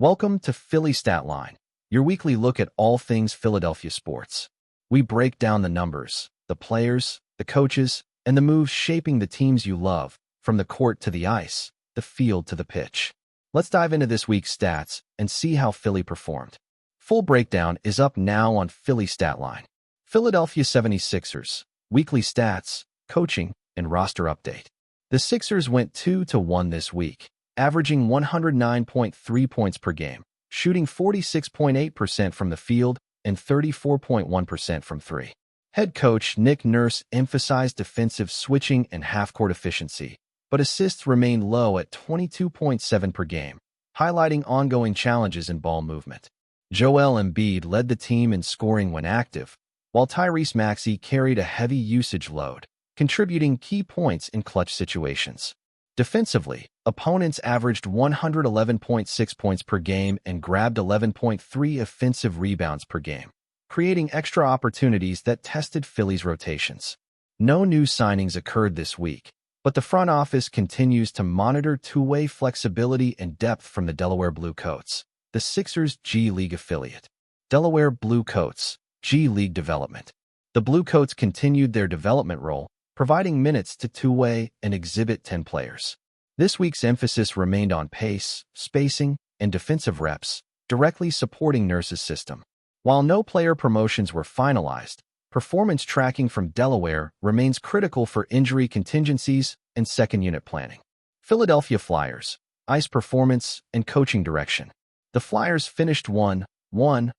Welcome to Philly Statline, your weekly look at all things Philadelphia sports. We break down the numbers, the players, the coaches, and the moves shaping the teams you love, from the court to the ice, the field to the pitch. Let's dive into this week's stats and see how Philly performed. Full breakdown is up now on Philly Statline. Philadelphia 76ers, weekly stats, coaching, and roster update. The Sixers went 2-1 this week, averaging 109.3 points per game, shooting 46.8% from the field and 34.1% from three. Head coach Nick Nurse emphasized defensive switching and half-court efficiency, but assists remained low at 22.7 per game, highlighting ongoing challenges in ball movement. Joel Embiid led the team in scoring when active, while Tyrese Maxey carried a heavy usage load, contributing key points in clutch situations. Defensively, opponents averaged 111.6 points per game and grabbed 11.3 offensive rebounds per game, creating extra opportunities that tested Philly's rotations. No new signings occurred this week, but the front office continues to monitor two-way flexibility and depth from the Delaware Blue Coats, the Sixers' G League affiliate. Delaware Blue Coats, G League development. The Blue Coats continued their development role, providing minutes to two-way and Exhibit 10 players. This week's emphasis remained on pace, spacing, and defensive reps, directly supporting Nurse's system. While no player promotions were finalized, performance tracking from Delaware remains critical for injury contingencies and second-unit planning. Philadelphia Flyers, ice performance and coaching direction. The Flyers finished 1-1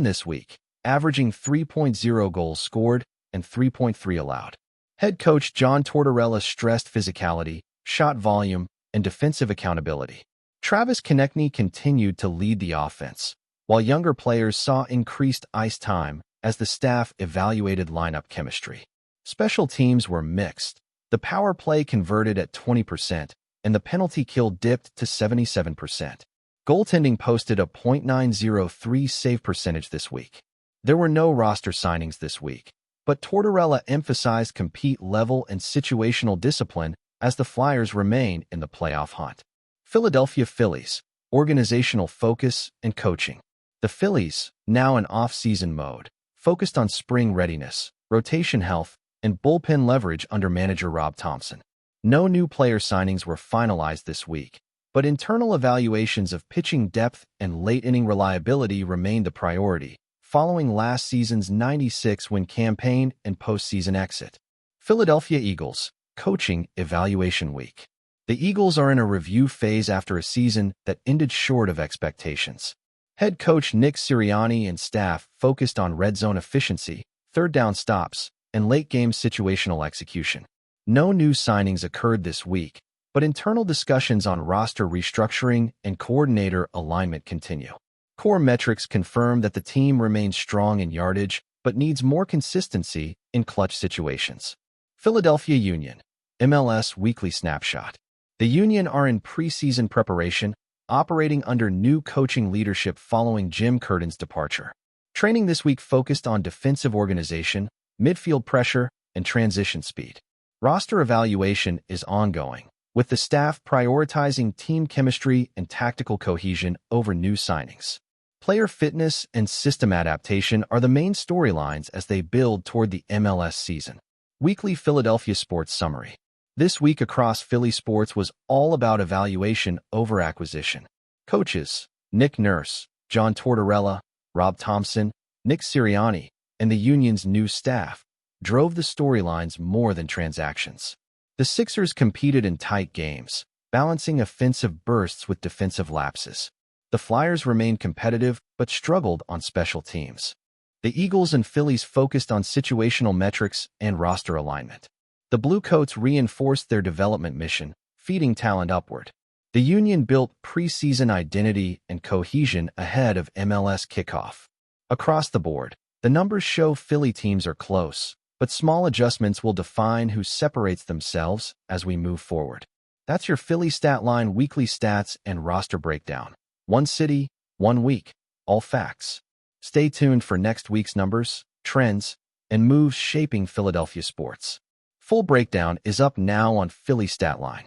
this week, averaging 3.0 goals scored and 3.3 allowed. Head coach John Tortorella stressed physicality, shot volume, and defensive accountability. Travis Konecny continued to lead the offense, while younger players saw increased ice time as the staff evaluated lineup chemistry. Special teams were mixed. The power play converted at 20%, and the penalty kill dipped to 77%. Goaltending posted a .903 save percentage this week. There were no roster signings this week, but Tortorella emphasized compete level and situational discipline as the Flyers remain in the playoff hunt. Philadelphia Phillies, organizational focus and coaching. The Phillies, now in off-season mode, focused on spring readiness, rotation health, and bullpen leverage under manager Rob Thompson. No new player signings were finalized this week, but internal evaluations of pitching depth and late-inning reliability remained a priority, following last season's 96-win campaign and postseason exit. Philadelphia Eagles, coaching evaluation week. The Eagles are in a review phase after a season that ended short of expectations. Head coach Nick Sirianni and staff focused on red zone efficiency, third down stops, and late-game situational execution. No new signings occurred this week, but internal discussions on roster restructuring and coordinator alignment continue. Core metrics confirm that the team remains strong in yardage, but needs more consistency in clutch situations. Philadelphia Union, MLS Weekly Snapshot. The Union are in preseason preparation, operating under new coaching leadership following Jim Curtin's departure. Training this week focused on defensive organization, midfield pressure, and transition speed. Roster evaluation is ongoing, with the staff prioritizing team chemistry and tactical cohesion over new signings. Player fitness and system adaptation are the main storylines as they build toward the MLS season. Weekly Philadelphia Sports Summary. This week across Philly sports was all about evaluation over acquisition. Coaches, Nick Nurse, John Tortorella, Rob Thompson, Nick Sirianni, and the Union's new staff drove the storylines more than transactions. The Sixers competed in tight games, balancing offensive bursts with defensive lapses. The Flyers remained competitive but struggled on special teams. The Eagles and Phillies focused on situational metrics and roster alignment. The Blue Coats reinforced their development mission, feeding talent upward. The Union built preseason identity and cohesion ahead of MLS kickoff. Across the board, the numbers show Philly teams are close, but small adjustments will define who separates themselves as we move forward. That's your Philly Statline weekly stats and roster breakdown. One city, 1 week, all facts. Stay tuned for next week's numbers, trends, and moves shaping Philadelphia sports. Full breakdown is up now on Philly Statline.